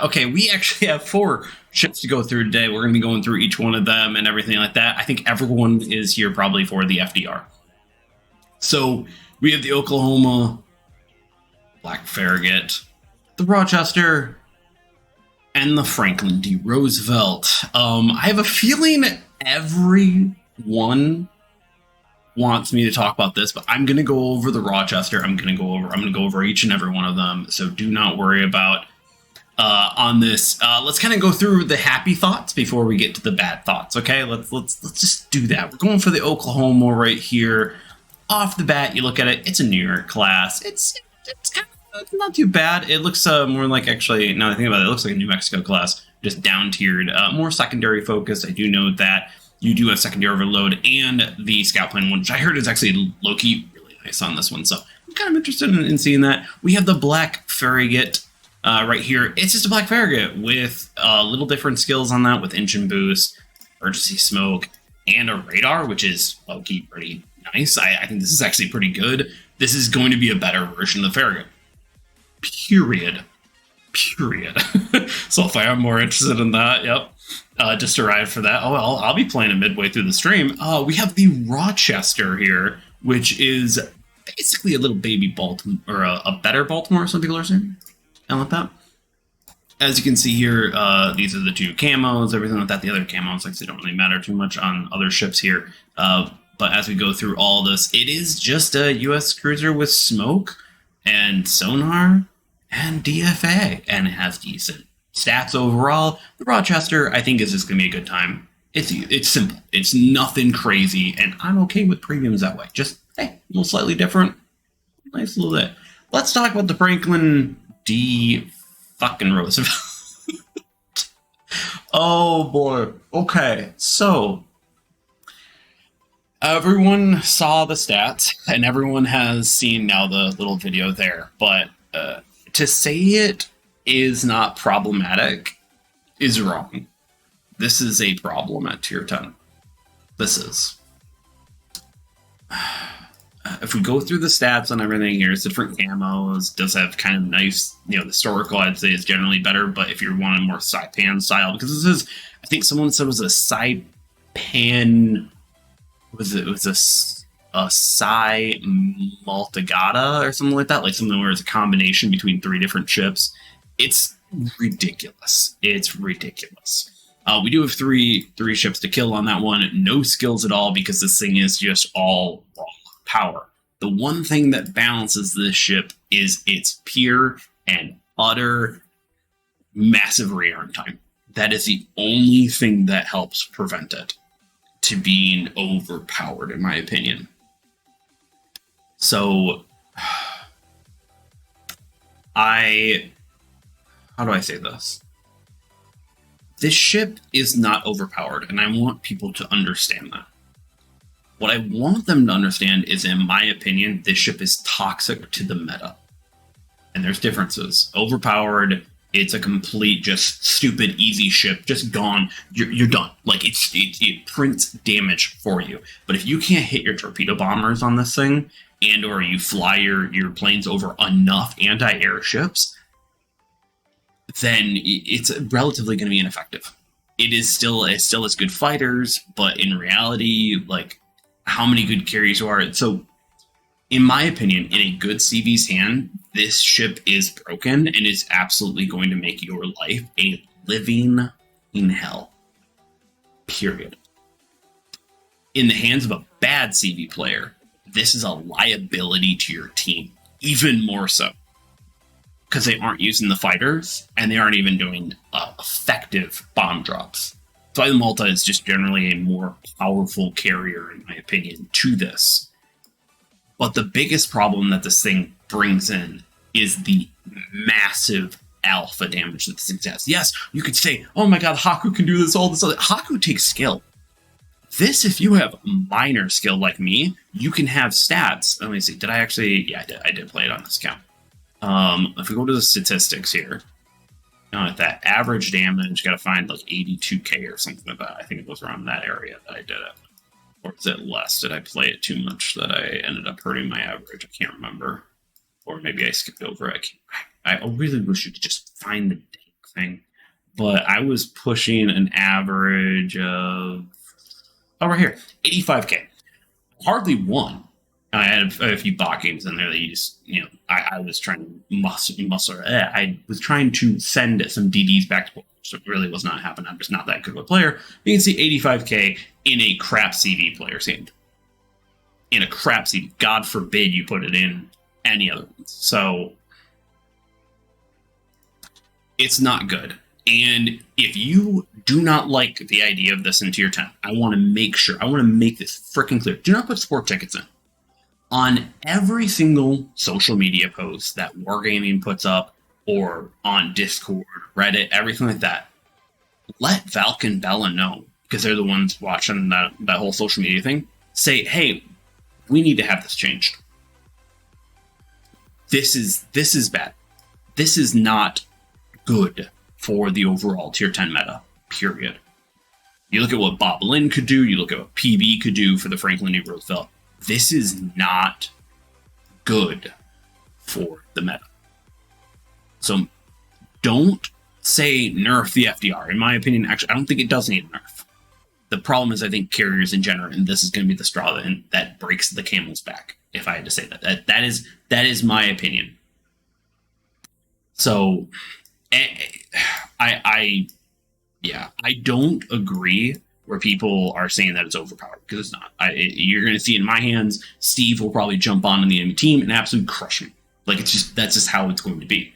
Okay, we actually have 4 ships to go through today. We're going to be going through each one of them and everything like that. I think everyone is here probably for the FDR. So we have the Oklahoma, Black Farragut, the Rochester, and the Franklin D. Roosevelt. I have a feeling everyone wants me to talk about this, but I'm going to go over the Rochester. I'm going to go over each and every one of them. So do not worry about on this. Let's kind of go through the happy thoughts before we get to the bad thoughts. Okay, let's just do that. We're going for the Oklahoma right here. Off the bat, you look at it. It's a New York class. It's kind of not too bad. It looks more like, actually, now that I think about it, it looks like a New Mexico class, just down tiered, more secondary focused. I do know that you do have secondary overload and the scout plane one, which I heard is actually low-key really nice on this one. So I'm kind of interested in seeing that. We have the Black Farragut right here. It's just a Black Farragut with little different skills on that, with engine boost, emergency smoke, and a radar, which is low-key pretty nice. I think this is actually pretty good. This is going to be a better version of the Farragut. Period. So if I am more interested in that, yep. Just arrived for that. Oh, well, I'll be playing it midway through the stream. We have the Rochester here, which is basically a little baby Baltimore, or a better Baltimore, some people are saying. I like that. As you can see here, these are the 2 camos, everything like that. The other camos, like, they don't really matter too much on other ships here. But as we go through all this, it is just a U.S. cruiser with smoke and sonar and DFA, and it has decent stats overall. The Rochester, I think, is just going to be a good time. It's simple. It's nothing crazy, and I'm okay with premiums that way. Just, hey, a little slightly different. Nice little bit. Let's talk about the Franklin D. fucking Roosevelt. Oh, boy. Okay, so everyone saw the stats, and everyone has seen now the little video there, but to say it is not problematic is wrong. This is a problem at tier 10. This is. If we go through the stats on everything here, it's different camos, does have kind of nice, the historical, I'd say, is generally better, but if you're wanting more Saipan style, because this is, I think someone said it was a Saipan, it was a Sai Maltagata or something like that, like something where it's a combination between 3 different ships. It's ridiculous. It's ridiculous. We do have three ships to kill on that one. No skills at all, because this thing is just all raw power. The one thing that balances this ship is its pure and utter massive rearm time. That is the only thing that helps prevent it to being overpowered, in my opinion. So, how do I say this? This ship is not overpowered, and I want people to understand that. What I want them to understand is, in my opinion, this ship is toxic to the meta. And there's differences. Overpowered, it's a complete, just stupid, easy ship, just gone. You're done. Like, it prints damage for you. But if you can't hit your torpedo bombers on this thing, and or you fly your planes over enough anti-air ships, then it's relatively going to be ineffective. It is still as good fighters, but in reality, like, how many good carriers are. So, in my opinion, in a good CV's hand, this ship is broken and is absolutely going to make your life a living in hell. Period. In the hands of a bad CV player, this is a liability to your team, even more so. Because they aren't using the fighters, and they aren't even doing effective bomb drops. So the Malta is just generally a more powerful carrier, in my opinion, to this. But the biggest problem that this thing brings in is the massive alpha damage that this thing has. Yes, you could say, oh my god, Haku can do this, all this other. Haku takes skill. This, if you have minor skill like me, you can have stats. Let me see, did I actually? Yeah, I did play it on this count. If we go to the statistics here, at that average damage, got to find like 82k or something like that. I think it was around that area that I did it. Or is it less? Did I play it too much that I ended up hurting my average? I can't remember. Or maybe I skipped over it. I really wish you could just find the dang thing, but I was pushing an average of right here, 85k. Hardly won. I had a few bot games in there that you just, I was trying to muscle. I was trying to send some DDs back to players, so it really was not happening. I'm just not that good of a player. You can see 85k in a crap CV player's hand. In a crap CV. God forbid you put it in any other ones. So it's not good. And if you do not like the idea of this in tier 10, I want to make this freaking clear. Do not put sport tickets in. On every single social media post that Wargaming puts up, or on Discord, Reddit, everything like that, let Valk and Bella know, because they're the ones watching that whole social media thing. Say, hey, we need to have this changed. This is bad. This is not good for the overall tier 10 meta, period. You look at what Bob Lynn could do, you look at what PB could do for the Franklin D. Roosevelt. This is not good for the meta. So don't say nerf the FDR. In my opinion, actually, I don't think it does need a nerf. The problem is, I think carriers in general, and this is going to be the straw that breaks the camel's back, if I had to say that. That is my opinion. So I don't agree where people are saying that it's overpowered, because it's not. You're going to see in my hands, Steve will probably jump on the enemy team and absolutely crush him. Like, that's just how it's going to be.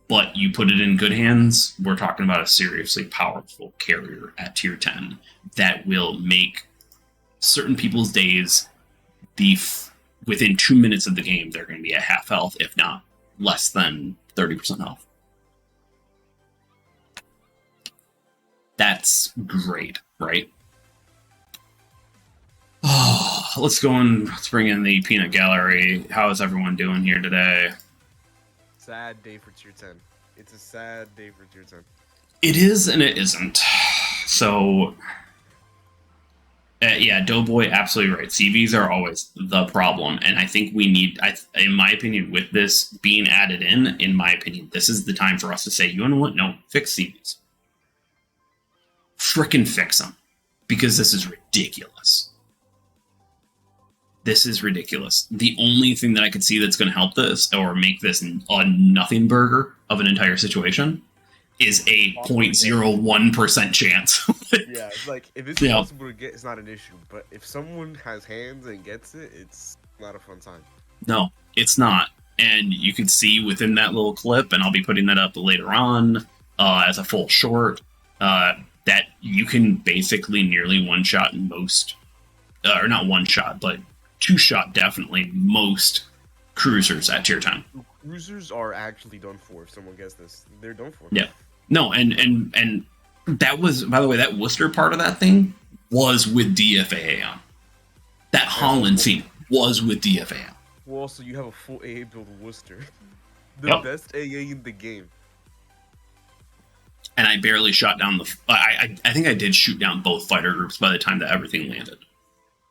But you put it in good hands, we're talking about a seriously powerful carrier at tier 10 that will make certain people's days within 2 minutes of the game, they're going to be at half health, if not less than 30% health. That's great, right? Oh, let's bring in the peanut gallery. How is everyone doing here today? Sad day for tier 10. It's a sad day for tier 10. It is and it isn't. So, yeah, Doughboy, absolutely right. CVs are always the problem. And I think we need, in my opinion, with this being added in my opinion, this is the time for us to say, you know what? No, fix CVs. Frickin' fix them. Because this is ridiculous. This is ridiculous. The only thing that I could see that's going to help this, or make this a nothing burger of an entire situation, is a 0.01% chance. Yeah, it's like, if it's possible to get, it's not an issue. But if someone has hands and gets it, it's not a fun time. No, it's not. And you can see within that little clip, and I'll be putting that up later on as a full short, that you can basically nearly one-shot most, or not one-shot, but two-shot definitely most cruisers at tier 10. Cruisers are actually done for if someone gets this. They're done for. Yeah. No, and that was, by the way, that Worcester part of that thing was with DFAA on. That Holland scene was with DFAA on. Well, also, you have a full AA build Worcester. The Yep. best AA in the game. And I barely shot down I think I did shoot down both fighter groups by the time that everything landed.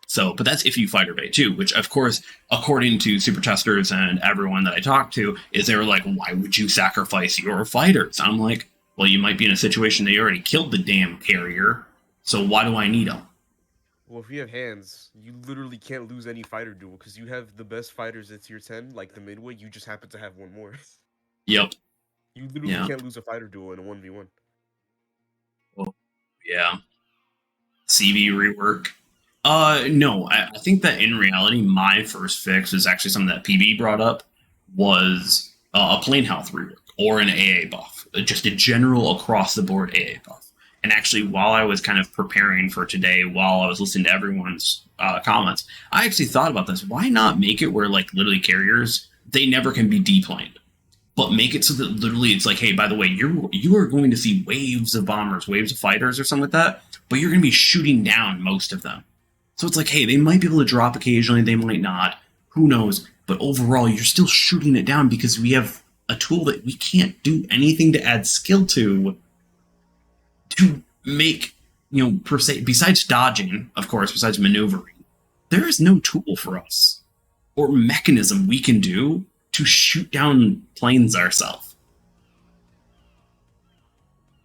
So, but that's if you fighter bait too, which of course, according to super testers and everyone that I talked to, is they were like, why would you sacrifice your fighters? I'm like, well, you might be in a situation that you already killed the damn carrier, so why do I need them? Well, if you have hands, you literally can't lose any fighter duel, because you have the best fighters at tier 10, like the midway, you just happen to have one more. Yep. You literally can't lose a fighter duel in a 1v1. Well, yeah. CV rework. No, I think that in reality, my first fix is actually something that PB brought up, was a plain health rework or an AA buff, just a general across the board AA buff. And actually, while I was kind of preparing for today, while I was listening to everyone's comments, I actually thought about this. Why not make it where, like, literally carriers, they never can be deplaned, but make it so that literally it's like, hey, by the way, you are going to see waves of bombers, waves of fighters or something like that, but you're going to be shooting down most of them. So it's like, hey, they might be able to drop occasionally, they might not, who knows, but overall you're still shooting it down because we have a tool that we can't do anything to add skill to make, per se, besides dodging, of course, besides maneuvering, there is no tool for us or mechanism we can do to shoot down planes ourselves.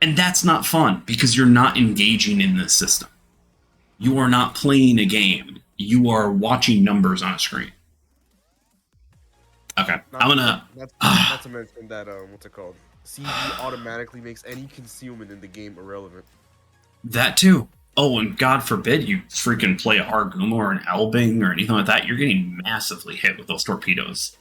And that's not fun because you're not engaging in this system. You are not playing a game. You are watching numbers on a screen. Okay, Not, I'm gonna. not to mention that what's it called? CV automatically makes any concealment in the game irrelevant. That too. Oh, and God forbid you freaking play a Harguma or an Elbing or anything like that. You're getting massively hit with those torpedoes.